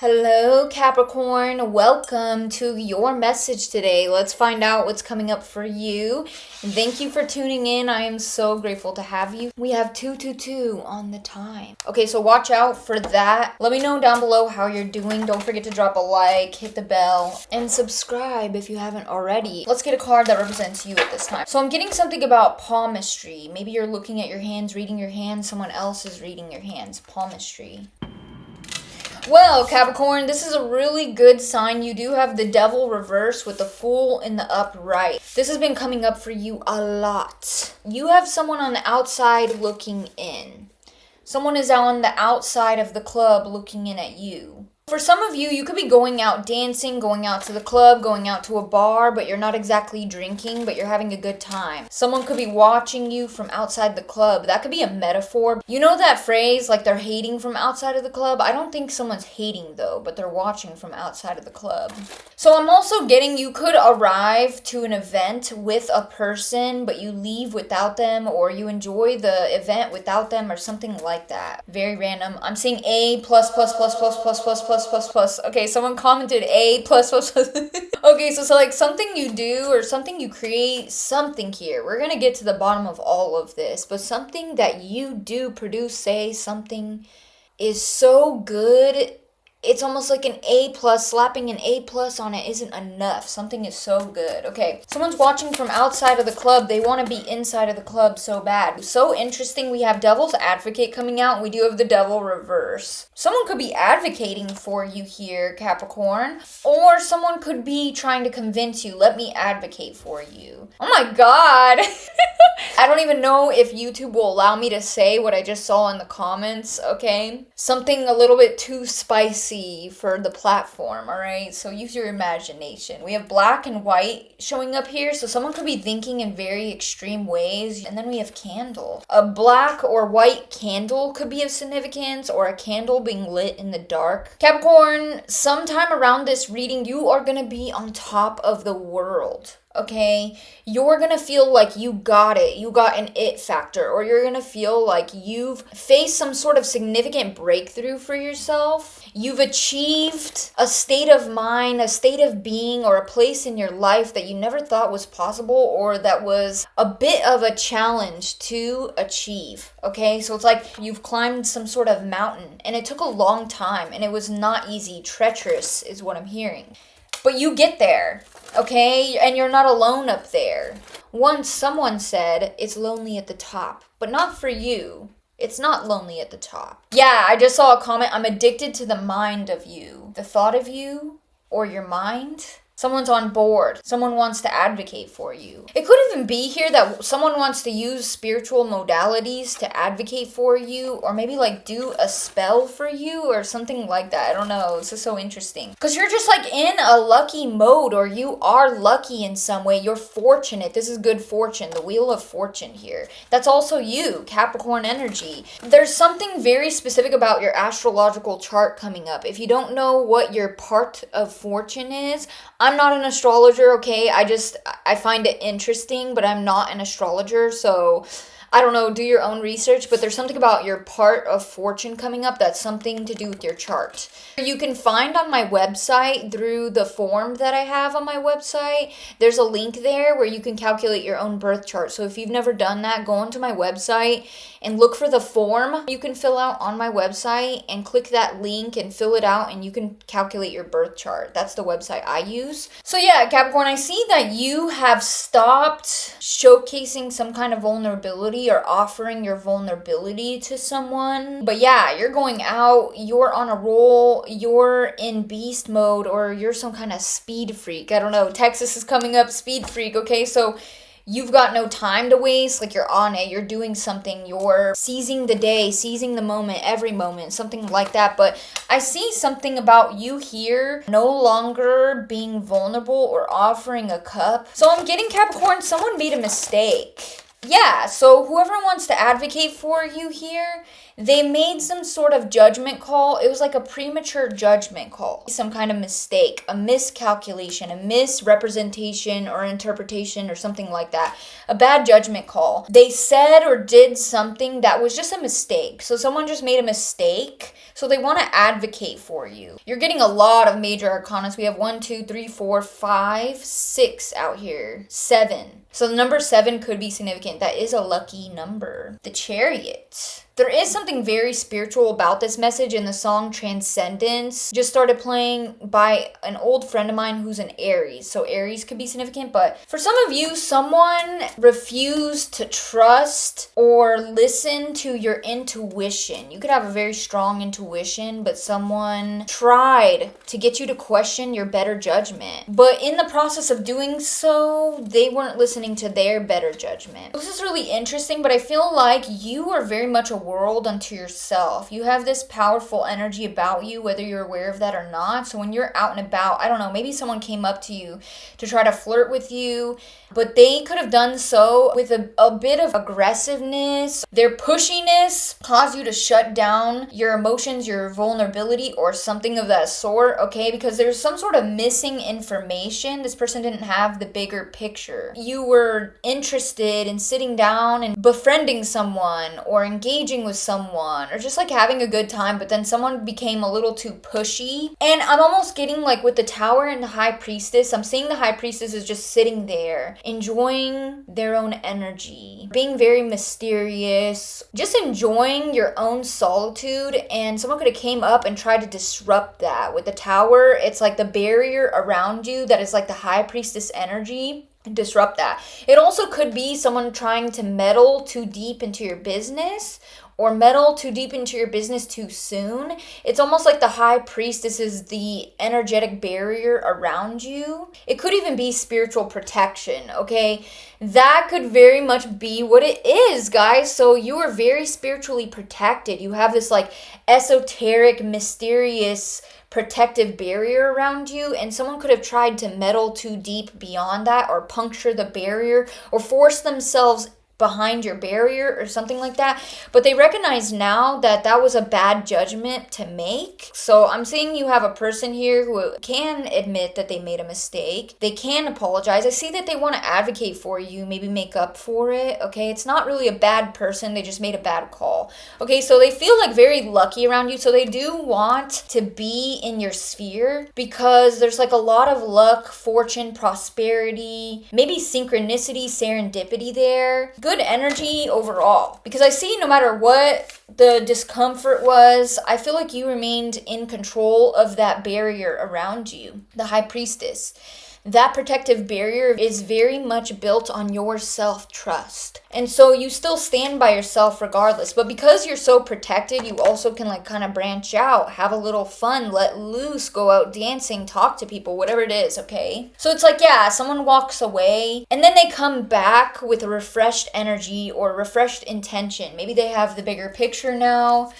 Hello, Capricorn. Welcome to your message today. Let's find out what's coming up for you. And thank you for tuning in. I am so grateful to have you. We have 222 on the time. Okay, so watch out for that. Let me know down below how you're doing. Don't forget to drop a like, hit the bell, and subscribe if you haven't already. Let's get a card that represents you at this time. So I'm getting something about palmistry. Maybe you're looking at your hands, reading your hands. Someone else is reading your hands. Palmistry. Well, Capricorn, this is a really good sign. You do have the devil reverse with the fool in the upright. This has been coming up for you a lot. You have someone on the outside looking in. Someone is on the outside of the club looking in at you. For some of you, you could be going out dancing, going out to the club, going out to a bar, but you're not exactly drinking, but you're having a good time. Someone could be watching you from outside the club. That could be a metaphor. You know that phrase, like they're hating from outside of the club? I don't think someone's hating though, but they're watching from outside of the club. So I'm also getting you could arrive to an event with a person, but you leave without them, or you enjoy the event without them, or something like that. Very random. I'm seeing A plus plus plus plus plus plus plus plus plus. Okay, someone commented A plus plus plus. Okay, so like something you do or something you create, something here. We're gonna get to the bottom of all of this, but something that you do produce, say something is so good. It's almost like an A plus. Slapping an A plus on it isn't enough. Something is so good. Okay, someone's watching from outside of the club. They want to be inside of the club so bad. So interesting. We have Devil's Advocate coming out. We do have the Devil reverse. Someone could be advocating for you here, Capricorn. Or someone could be trying to convince you, let me advocate for you. Oh my God. I don't even know if YouTube will allow me to say what I just saw in the comments, okay? Something a little bit too spicy for the platform, all right? So use your imagination. We have black and white showing up here, so someone could be thinking in very extreme ways. And then we have candle. A black or white candle could be of significance, or a candle being lit in the dark. Capricorn, sometime around this reading, you are going to be on top of the world. Okay, you're gonna feel like you got it, you got an it factor, or you're gonna feel like you've faced some sort of significant breakthrough for yourself. You've achieved a state of mind, a state of being, or a place in your life that you never thought was possible, or that was a bit of a challenge to achieve. Okay, so it's like you've climbed some sort of mountain, and it took a long time, and it was not easy. Treacherous is what I'm hearing. But you get there, okay? And you're not alone up there. Once someone said it's lonely at the top, but not for you. It's not lonely at the top. Yeah, I just saw a comment. I'm addicted to the mind of you. The thought of you or your mind. Someone's on board. Someone wants to advocate for you. It could even be here that someone wants to use spiritual modalities to advocate for you, or maybe like do a spell for you or something like that. I don't know. This is so interesting. Because you're just like in a lucky mode, or you are lucky in some way. You're fortunate. This is good fortune. The Wheel of Fortune here. That's also you, Capricorn energy. There's something very specific about your astrological chart coming up. If you don't know what your part of fortune is, I'm not an astrologer, okay? I find it interesting, but I'm not an astrologer, so I don't know, do your own research, but there's something about your part of fortune coming up that's something to do with your chart. You can find on my website through the form that I have on my website, there's a link there where you can calculate your own birth chart. So if you've never done that, go onto my website and look for the form you can fill out on my website and click that link and fill it out, and you can calculate your birth chart. That's the website I use. So yeah, Capricorn, I see that you have stopped showcasing some kind of vulnerability or offering your vulnerability to someone. But yeah, you're going out, you're on a roll, you're in beast mode, or you're some kind of speed freak. I don't know. Texas is coming up, speed freak, okay? So you've got no time to waste. Like, you're on it, you're doing something, you're seizing the day, seizing the moment, every moment, something like that. But I see something about you here no longer being vulnerable or offering a cup. So I'm getting, Capricorn, someone made a mistake. Yeah, so whoever wants to advocate for you here, they made some sort of judgment call. It was like a premature judgment call, some kind of mistake, a miscalculation, a misrepresentation or interpretation or something like that. A bad judgment call. They said or did something that was just a mistake. So someone just made a mistake. So they want to advocate for you. You're getting a lot of major arcanas. We have 1, 2, 3, 4, 5, 6 out here. 7. So the number 7 could be significant. That is a lucky number. The Chariot. There is something very spiritual about this message, in the song Transcendence. Just started playing by an old friend of mine who's an Aries. So Aries could be significant, but for some of you, someone refused to trust or listen to your intuition. You could have a very strong intuition, but someone tried to get you to question your better judgment. But in the process of doing so, they weren't listening to their better judgment. This is really interesting, but I feel like you are very much a world unto yourself. You have this powerful energy about you, whether you're aware of that or not. So when you're out and about, I don't know, maybe someone came up to you to try to flirt with you, but they could have done so with a bit of aggressiveness. Their pushiness caused you to shut down your emotions, your vulnerability, or something of that sort, okay? Because there's some sort of missing information. This person didn't have the bigger picture. You were interested in sitting down and befriending someone or engaging with someone or just like having a good time, but then someone became a little too pushy. And I'm almost getting like with the Tower and the High Priestess, I'm seeing the High Priestess is just sitting there, enjoying their own energy, being very mysterious, just enjoying your own solitude. And someone could have came up and tried to disrupt that. With the Tower, it's like the barrier around you that is like the High Priestess energy. Disrupt that. It also could be someone trying to meddle too deep into your business or meddle too deep into your business too soon. It's almost like the High Priestess is the energetic barrier around you. It could even be spiritual protection, okay? That could very much be what it is, guys. So you are very spiritually protected. You have this like esoteric, mysterious protective barrier around you, and someone could have tried to meddle too deep beyond that or puncture the barrier or force themselves behind your barrier or something like that. But they recognize now that that was a bad judgment to make. So I'm seeing you have a person here who can admit that they made a mistake. They can apologize. I see that they want to advocate for you, maybe make up for it. Okay, it's not really a bad person. They just made a bad call. Okay, so they feel like very lucky around you. So they do want to be in your sphere because there's like a lot of luck, fortune, prosperity, maybe synchronicity, serendipity there. Good energy overall, because I see no matter what the discomfort was, I feel like you remained in control of that barrier around you, the High Priestess. That protective barrier is very much built on your self-trust. And so you still stand by yourself regardless. But because you're so protected, you also can like kind of branch out, have a little fun, let loose, go out dancing, talk to people, whatever it is, okay? So it's like, yeah, someone walks away and then they come back with a refreshed energy or refreshed intention. Maybe they have the bigger picture now.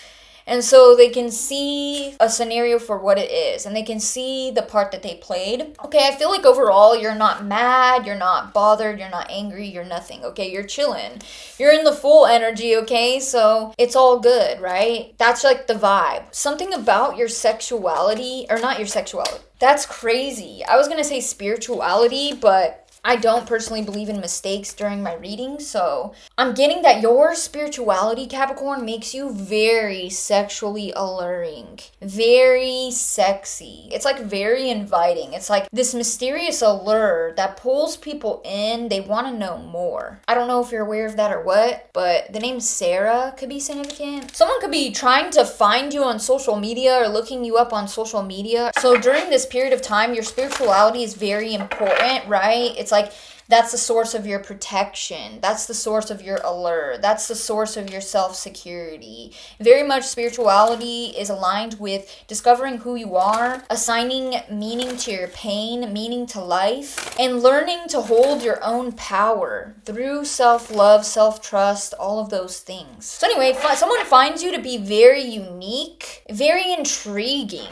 And so they can see a scenario for what it is, and they can see the part that they played. Okay, I feel like overall you're not mad, you're not bothered, you're not angry, you're nothing, okay? You're chilling. You're in the full energy, okay? So it's all good, right? That's like the vibe. Something about your sexuality, or not your sexuality. That's crazy. I was gonna say spirituality, but I don't personally believe in mistakes during my reading, so I'm getting that your spirituality, Capricorn, makes you very sexually alluring, very sexy. It's like very inviting. It's like this mysterious allure that pulls people in. They want to know more. I don't know if you're aware of that or what, but the name Sarah could be significant. Someone could be trying to find you on social media or looking you up on social media. So during this period of time, your spirituality is very important, right? It's like that's the source of your protection. That's the source of your allure. That's the source of your self-security. Very much spirituality is aligned with discovering who you are, assigning meaning to your pain, meaning to life, and learning to hold your own power through self-love, self-trust, all of those things. So anyway, someone finds you to be very unique, very intriguing,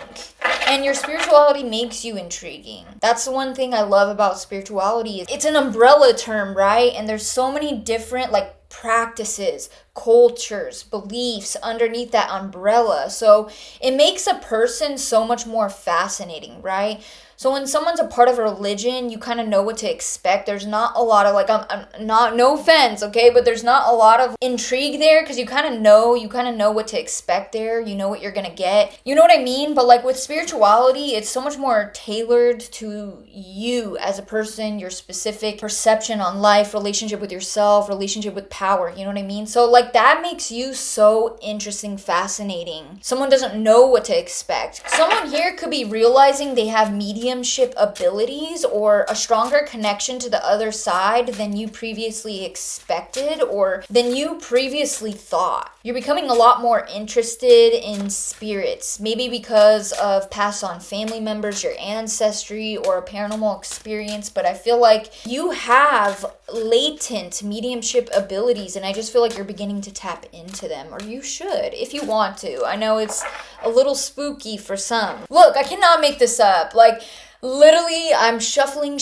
and your spirituality makes you intriguing. That's the one thing I love about spirituality. It's an umbrella term, right? And there's so many different like practices, cultures, beliefs underneath that umbrella. So it makes a person so much more fascinating, right? So when someone's a part of a religion, you kind of know what to expect. There's not a lot of like, I'm not, no offense, okay, but there's not a lot of intrigue there because you kind of know what to expect there. You know what you're gonna get. You know what I mean? But like with spirituality, it's so much more tailored to you as a person, your specific perception on life, relationship with yourself, relationship with power. You know what I mean? So like that makes you so interesting, fascinating. Someone doesn't know what to expect. Someone here could be realizing they have mediumship abilities or a stronger connection to the other side than you previously expected or than you previously thought. You're becoming a lot more interested in spirits, maybe because of passed on family members, your ancestry, or a paranormal experience, but I feel like you have latent mediumship abilities and I just feel like you're beginning to tap into them, or you should if you want to. I know it's a little spooky for some. Look, I cannot make this up. Like, literally, I'm shuffling,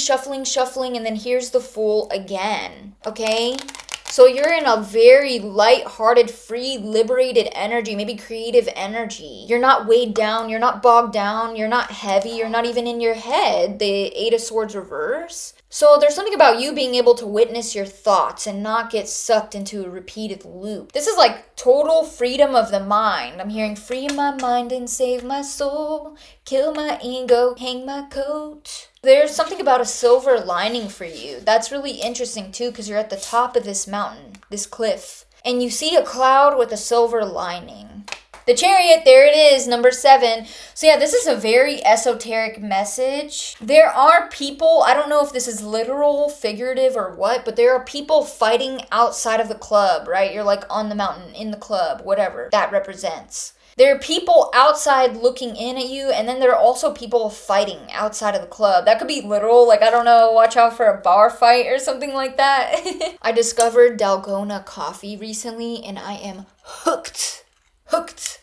and then here's the Fool again, okay? So you're in a very light-hearted, free, liberated energy, maybe creative energy. You're not weighed down, you're not bogged down, you're not heavy, you're not even in your head. The Eight of Swords reverse. So there's something about you being able to witness your thoughts and not get sucked into a repeated loop. This is like total freedom of the mind. I'm hearing free my mind and save my soul, kill my ego, hang my coat. There's something about a silver lining for you. That's really interesting too because you're at the top of this mountain, this cliff, and you see a cloud with a silver lining. The Chariot, there it is, number 7. So yeah, this is a very esoteric message. There are people, I don't know if this is literal, figurative, or what, but there are people fighting outside of the club, right? You're like on the mountain, in the club, whatever that represents. There are people outside looking in at you, and then there are also people fighting outside of the club. That could be literal, like, I don't know, watch out for a bar fight or something like that. I discovered Dalgona coffee recently, and I am hooked,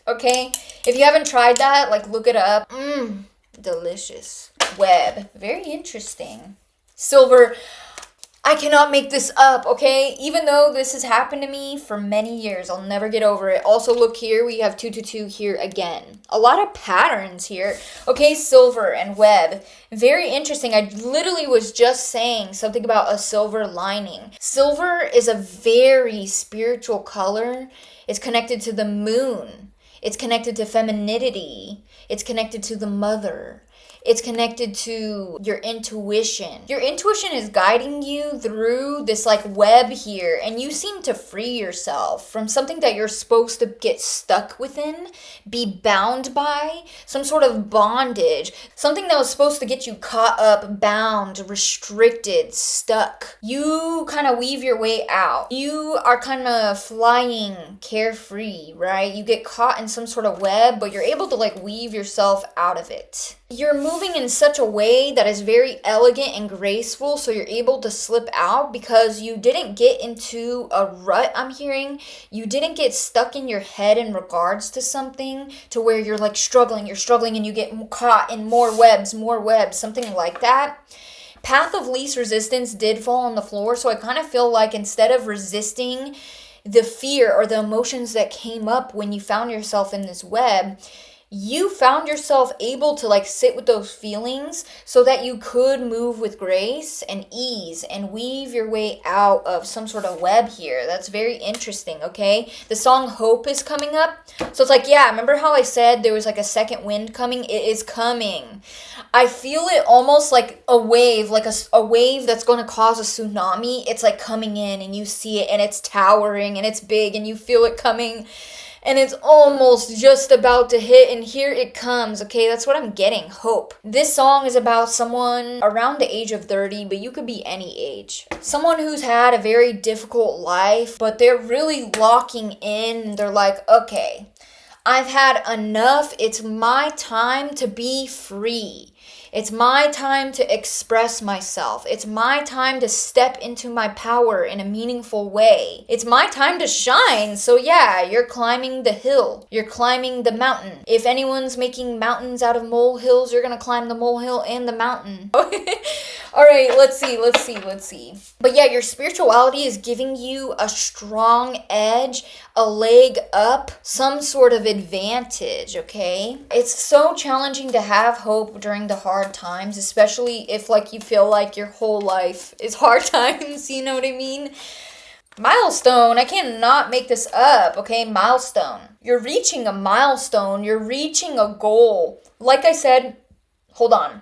okay? If you haven't tried that, like, look it up. Delicious. Web, very interesting. Silver, I cannot make this up, okay? Even though this has happened to me for many years, I'll never get over it. Also, look here, we have 222 here again. A lot of patterns here. Okay, silver and web. Very interesting. I literally was just saying something about a silver lining. Silver is a very spiritual color. It's connected to the moon. It's connected to femininity. It's connected to the mother. It's connected to your intuition. Your intuition is guiding you through this like web here, and you seem to free yourself from something that you're supposed to get stuck within, be bound by, some sort of bondage, something that was supposed to get you caught up, bound, restricted, stuck. You kind of weave your way out. You are kind of flying carefree, right? You get caught in some sort of web, but you're able to like weave yourself out of it. You're moving in such a way that is very elegant and graceful, so you're able to slip out because you didn't get into a rut, I'm hearing. You didn't get stuck in your head in regards to something to where you're like struggling and you get caught in more webs, something like that. Path of least resistance did fall on the floor, so I kind of feel like instead of resisting the fear or the emotions that came up when you found yourself in this web, you found yourself able to like sit with those feelings so that you could move with grace and ease and weave your way out of some sort of web here. That's very interesting, okay? The song Hope is coming up. So it's like, yeah, remember how I said there was like a second wind coming? It is coming. I feel it almost like a wave, like a wave that's going to cause a tsunami. It's like coming in and you see it and it's towering and it's big and you feel it coming. And it's almost just about to hit, and here it comes, okay? That's what I'm getting, hope. This song is about someone around the age of 30, but you could be any age. Someone who's had a very difficult life, but they're really locking in. They're like, okay, I've had enough. It's my time to be free. It's my time to express myself. It's my time to step into my power in a meaningful way. It's my time to shine. So yeah, you're climbing the hill. You're climbing the mountain. If anyone's making mountains out of molehills, you're gonna climb the molehill and the mountain. All right, let's see. But yeah, your spirituality is giving you a strong edge, a leg up, some sort of advantage, okay? It's so challenging to have hope during the hard times, especially if like you feel like your whole life is hard times, you know what I mean? Milestone, I cannot make this up, okay? Milestone. You're reaching a milestone, you're reaching a goal. Like I said, hold on.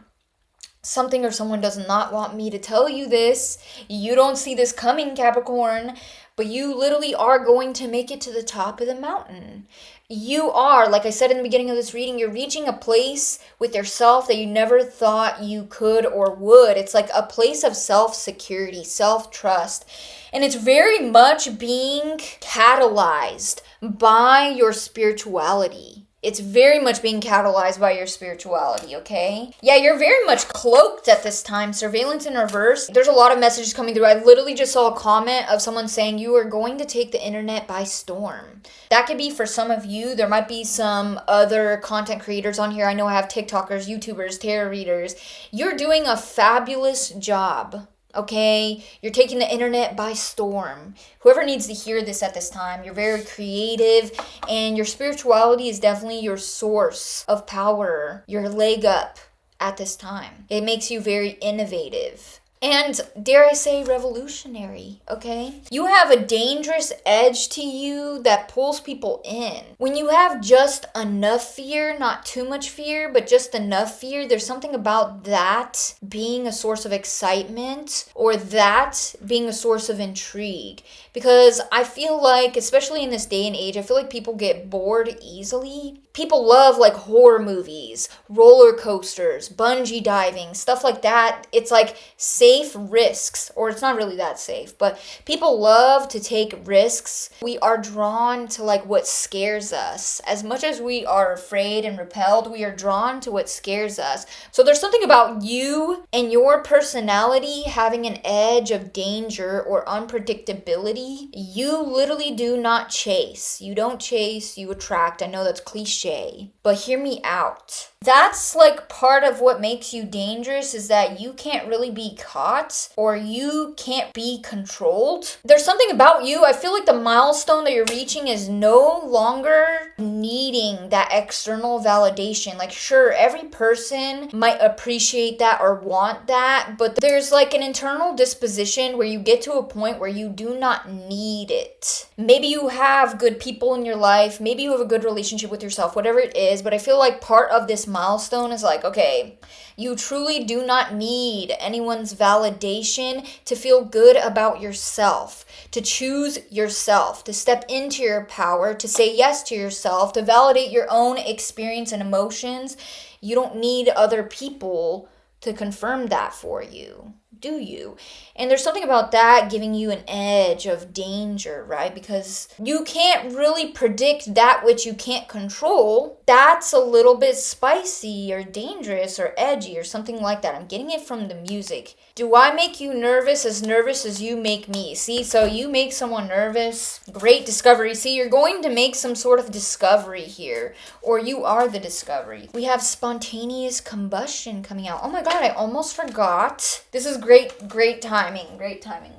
Something or someone does not want me to tell you this. You don't see this coming, Capricorn, but you literally are going to make it to the top of the mountain. You are, like I said in the beginning of this reading, you're reaching a place with yourself that you never thought you could or would. It's like a place of self-security, self-trust. And it's very much being catalyzed by your spirituality. It's very much being catalyzed by your spirituality, okay? Yeah, you're very much cloaked at this time. Surveillance in reverse. There's a lot of messages coming through. I literally just saw a comment of someone saying you are going to take the internet by storm. That could be for some of you. There might be some other content creators on here. I know I have TikTokers, YouTubers, tarot readers. You're doing a fabulous job. Okay, you're taking the internet by storm. Whoever needs to hear this at this time, you're very creative, and your spirituality is definitely your source of power, your leg up at this time. It makes you very innovative. And dare I say revolutionary, okay? You have a dangerous edge to you that pulls people in. When you have just enough fear, not too much fear, but just enough fear, there's something about that being a source of excitement or that being a source of intrigue. Because I feel like, especially in this day and age, I feel like people get bored easily. People love like horror movies, roller coasters, bungee diving, stuff like that. It's like safe risks, or it's not really that safe, but people love to take risks. We are drawn to like what scares us. As much as we are afraid and repelled, we are drawn to what scares us. So there's something about you and your personality having an edge of danger or unpredictability. You literally do not chase. You don't chase, you attract. I know that's cliche, but hear me out. That's like part of what makes you dangerous, is that you can't really be caught or you can't be controlled. There's something about you. I feel like the milestone that you're reaching is no longer needing that external validation. Like, sure, every person might appreciate that or want that, but there's like an internal disposition where you get to a point where you do not need it. Maybe you have good people in your life, maybe you have a good relationship with yourself, whatever it is, but I feel like part of this milestone is like, okay, you truly do not need anyone's validation to feel good about yourself, to choose yourself, to step into your power, to say yes to yourself, to validate your own experience and emotions. You don't need other people to confirm that for you, do you? And there's something about that giving you an edge of danger, right? Because you can't really predict that which you can't control. That's a little bit spicy or dangerous or edgy or something like that. I'm getting it from the music. Do I make you nervous as you make me? See, so you make someone nervous. Great discovery. See, you're going to make some sort of discovery here, or you are the discovery. We have spontaneous combustion coming out. Oh my God, I almost forgot. This is great timing.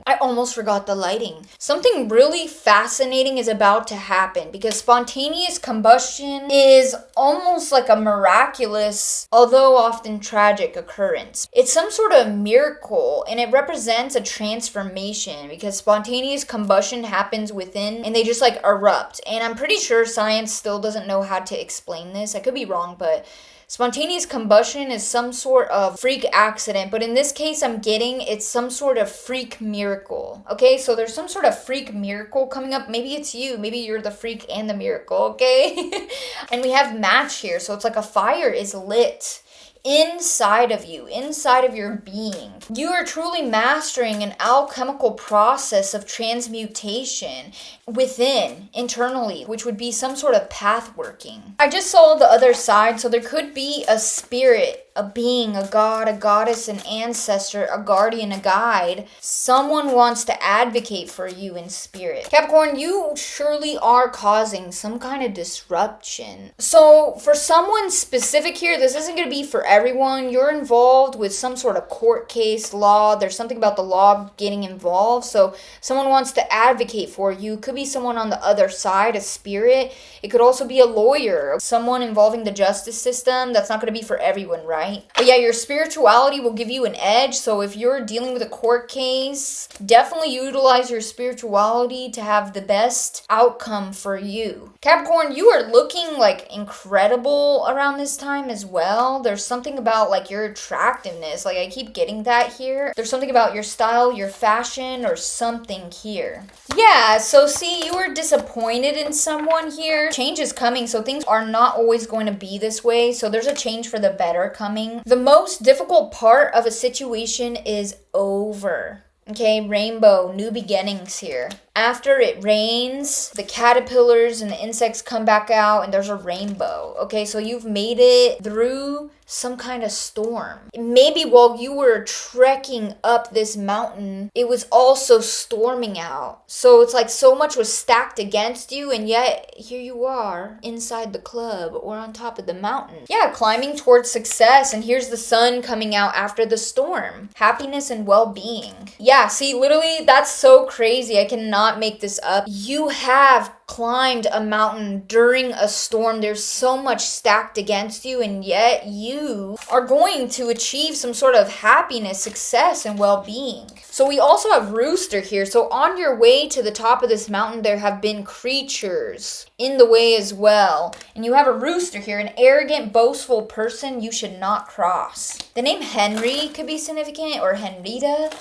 I almost forgot the lighting. Something really fascinating is about to happen because spontaneous combustion is almost like a miraculous, although often tragic occurrence. It's some sort of miracle, and it represents a transformation because spontaneous combustion happens within and they just like erupt. And I'm pretty sure science still doesn't know how to explain this. I could be wrong, but spontaneous combustion is some sort of freak accident, but in this case, I'm getting it's some sort of freak miracle. Okay, so there's some sort of freak miracle coming up. Maybe it's you. Maybe you're the freak and the miracle, okay? And we have match here, so it's like a fire is lit inside of you, inside of your being. You are truly mastering an alchemical process of transmutation within, internally, which would be some sort of path working. I just saw the other side, so there could be a spirit, a being, a god, a goddess, an ancestor, a guardian, a guide. Someone wants to advocate for you in spirit. Capricorn, you surely are causing some kind of disruption. So for someone specific here, this isn't going to be for everyone. You're involved with some sort of court case, law. There's something about the law getting involved. So someone wants to advocate for you. Could be someone on the other side, a spirit. It could also be a lawyer, someone involving the justice system. That's not going to be for everyone, right? But yeah, your spirituality will give you an edge. So if you're dealing with a court case, definitely utilize your spirituality to have the best outcome for you. Capricorn, you are looking like incredible around this time as well. There's something about like your attractiveness. Like I keep getting that here. There's something about your style, your fashion, or something here. Yeah, so see, you were disappointed in someone here. Change is coming, so things are not always going to be this way. So there's a change for the better coming. The most difficult part of a situation is over. Okay, rainbow, new beginnings here. After it rains, the caterpillars and the insects come back out and there's a rainbow. Okay, so you've made it through some kind of storm. Maybe while you were trekking up this mountain, it was also storming out. So it's like so much was stacked against you, and yet here you are inside the club or on top of the mountain. Yeah, climbing towards success, and here's the sun coming out after the storm. Happiness and well-being. Yeah, see, literally, that's so crazy. I cannot make this up. You have climbed a mountain during a storm. There's so much stacked against you, and yet you are going to achieve some sort of happiness, success, and well-being. So we also have rooster here. So on your way to the top of this mountain, there have been creatures in the way as well. And you have a rooster here, an arrogant, boastful person you should not cross. The name Henry could be significant, or Henrita.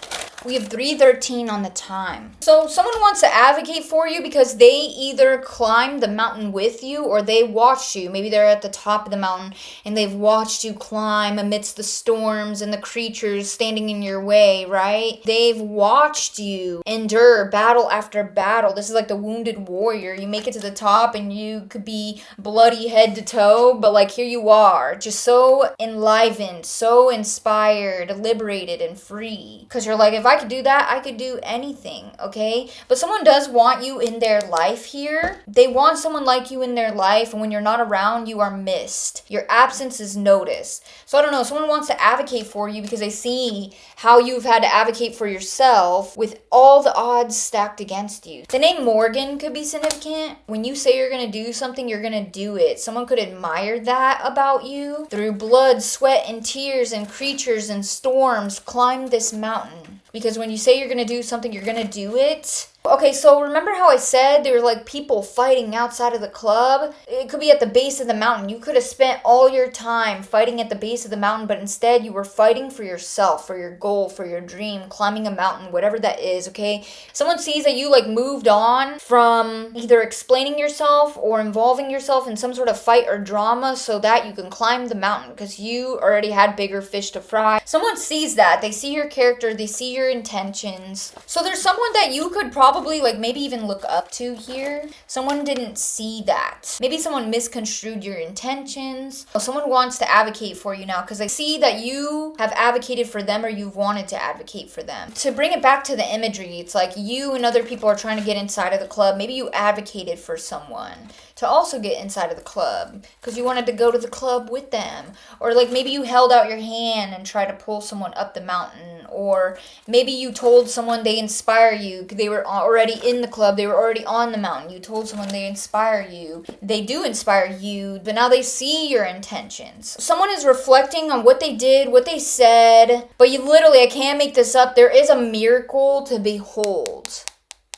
We have 313 on the time. So someone wants to advocate for you because they either climbed the mountain with you or they watched you. Maybe they're at the top of the mountain and they've watched you climb amidst the storms and the creatures standing in your way, right? They've watched you endure battle after battle. This is like the wounded warrior. You make it to the top and you could be bloody head to toe, but like here you are, just so enlivened, so inspired, liberated, and free. Because you're like, if I could do that, I could do anything, okay? But someone does want you in their life here. They want someone like you in their life, and when you're not around, you are missed. Your absence is noticed. So I don't know, someone wants to advocate for you because they see how you've had to advocate for yourself with all the odds stacked against you. The name Morgan could be significant. When you say you're going to do something, you're going to do it. Someone could admire that about you. Through blood, sweat, and tears, and creatures and storms, climb this mountain. Because when you say you're going to do something, you're going to do it. Okay, so remember how I said there were like people fighting outside of the club? It could be at the base of the mountain. You could have spent all your time fighting at the base of the mountain, but instead you were fighting for yourself, for your goal, for your dream, climbing a mountain, whatever that is, okay? Someone sees that you like moved on from either explaining yourself or involving yourself in some sort of fight or drama so that you can climb the mountain because you already had bigger fish to fry. Someone sees that. They see your character. They see your intentions. So there's someone that you could probably like maybe even look up to here. Someone didn't see that. Maybe someone misconstrued your intentions. Someone wants to advocate for you now because they see that you have advocated for them or you've wanted to advocate for them. To bring it back to the imagery, it's like you and other people are trying to get inside of the club. Maybe you advocated for someone to also get inside of the club because you wanted to go to the club with them. Or like maybe you held out your hand and tried to pull someone up the mountain. Or maybe you told someone they inspire you. They were already in the club. They were already on the mountain. You told someone they inspire you. They do inspire you, but now they see your intentions. Someone is reflecting on what they did, what they said, but you literally, I can't make this up, there is a miracle to behold.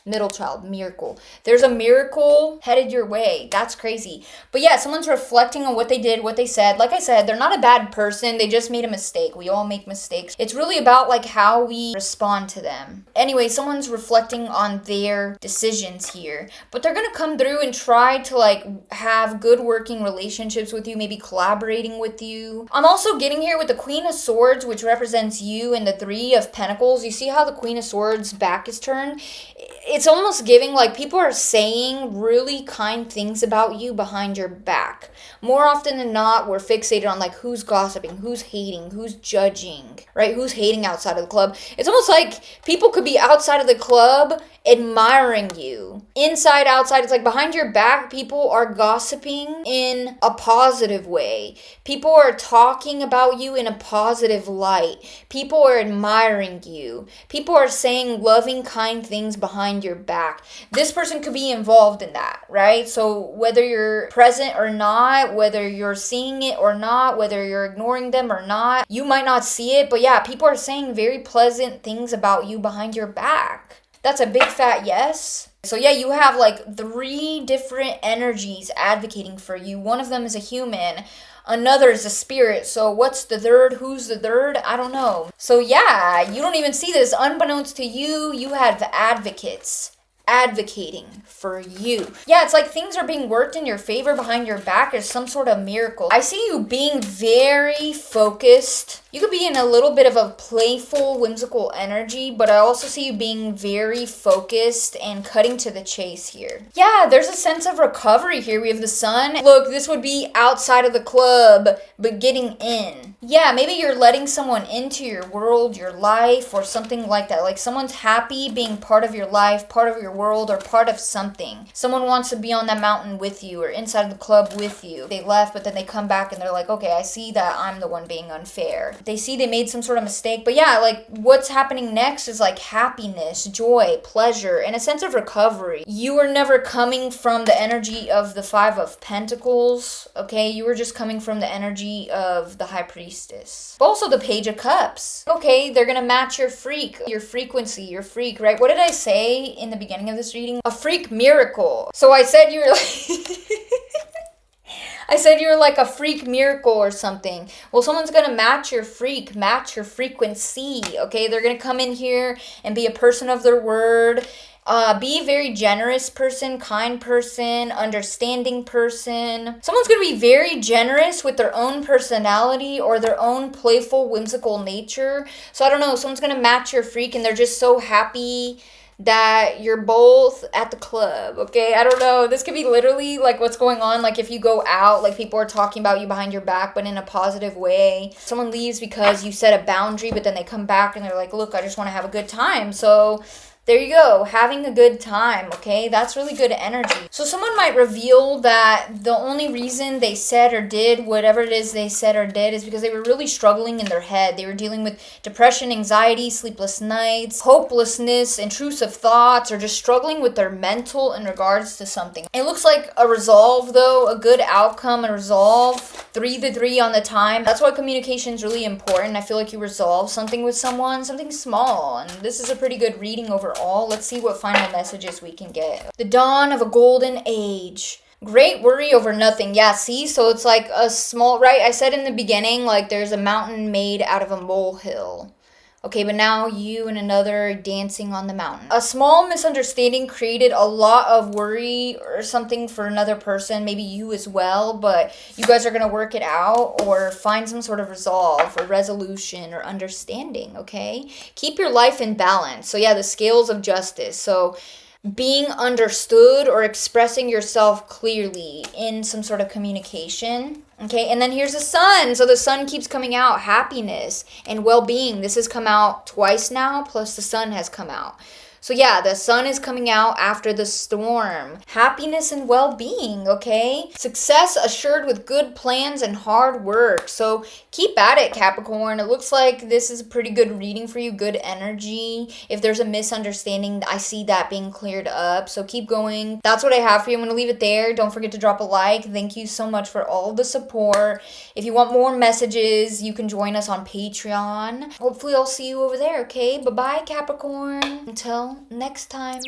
Middle child, miracle. There's a miracle headed your way. That's crazy. But yeah, someone's reflecting on what they did, what they said. Like I said, they're not a bad person. They just made a mistake. We all make mistakes. It's really about like how we respond to them. Anyway, someone's reflecting on their decisions here. But they're going to come through and try to like have good working relationships with you, maybe collaborating with you. I'm also getting here with the Queen of Swords, which represents you, and the Three of Pentacles. You see how the Queen of Swords back is turned? It's almost giving like people are saying really kind things about you behind your back. More often than not, we're fixated on like who's gossiping, who's hating, who's judging, right? Who's hating outside of the club. It's almost like people could be outside of the club admiring you. Inside, outside, it's like behind your back, people are gossiping in a positive way. People are talking about you in a positive light. People are admiring you. People are saying loving, kind things behind your back. This person could be involved in that, right? So whether you're present or not, whether you're seeing it or not, whether you're ignoring them or not, you might not see it, but yeah, people are saying very pleasant things about you behind your back. That's a big fat yes. So yeah, you have like 3 different energies advocating for you. One of them is a human. Another is a spirit. So what's the third? Who's the third? I don't know. So yeah, you don't even see this. Unbeknownst to you, you have advocates advocating for you. Yeah, it's like things are being worked in your favor behind your back. There's some sort of miracle. I see you being very focused. You could be in a little bit of a playful, whimsical energy, but I also see you being very focused and cutting to the chase here. Yeah, there's a sense of recovery here. We have the sun. Look, this would be outside of the club, but getting in. Yeah, maybe you're letting someone into your world, your life, or something like that. Like someone's happy being part of your life, part of your world, or part of something. Someone wants to be on that mountain with you or inside of the club with you. They left, but then they come back and they're like, okay, I see that I'm the one being unfair. They see they made some sort of mistake. But yeah, like what's happening next is like happiness, joy, pleasure, and a sense of recovery. You are never coming from the energy of the Five of Pentacles, okay? You were just coming from the energy of the High Priestess. But also the Page of Cups. Okay, they're gonna match your freak, your frequency, your freak, right? What did I say in the beginning of this reading? A freak miracle. So I said you were like... I said you're like a freak miracle or something. Well, someone's going to match your freak, match your frequency, okay? They're going to come in here and be a person of their word. Be a very generous person, kind person, understanding person. Someone's going to be very generous with their own personality or their own playful, whimsical nature. So I don't know, someone's going to match your freak and they're just so happy that you're both at the club, okay? I don't know. This could be literally like what's going on. Like if you go out, like people are talking about you behind your back, but in a positive way. Someone leaves because you set a boundary, but then they come back and they're like, look, I just want to have a good time. So there you go, having a good time, okay? That's really good energy. So someone might reveal that the only reason they said or did whatever it is they said or did is because they were really struggling in their head. They were dealing with depression, anxiety, sleepless nights, hopelessness, intrusive thoughts, or just struggling with their mental in regards to something. It looks like a resolve though, a good outcome, a resolve. 3 on the time. That's why communication is really important. I feel like you resolve something with someone, something small, and this is a pretty good reading overall. Let's see what final messages we can get. The dawn of a golden age. Great worry over nothing. Yeah, see? So it's like a small, right? I said in the beginning, like there's a mountain made out of a molehill. Okay, but now you and another dancing on the mountain. A small misunderstanding created a lot of worry or something for another person, maybe you as well, but you guys are going to work it out or find some sort of resolve or resolution or understanding, okay? Keep your life in balance. So yeah, the scales of justice. So being understood or expressing yourself clearly in some sort of communication. Okay, and then here's the sun. So the sun keeps coming out. Happiness and well-being. This has come out twice now, plus the sun has come out. So yeah, the sun is coming out after the storm. Happiness and well-being, okay? Success assured with good plans and hard work. So keep at it, Capricorn. It looks like this is a pretty good reading for you, good energy. If there's a misunderstanding, I see that being cleared up. So keep going. That's what I have for you. I'm going to leave it there. Don't forget to drop a like. Thank you so much for all the support. If you want more messages, you can join us on Patreon. Hopefully I'll see you over there, okay? Bye-bye, Capricorn. Until next time.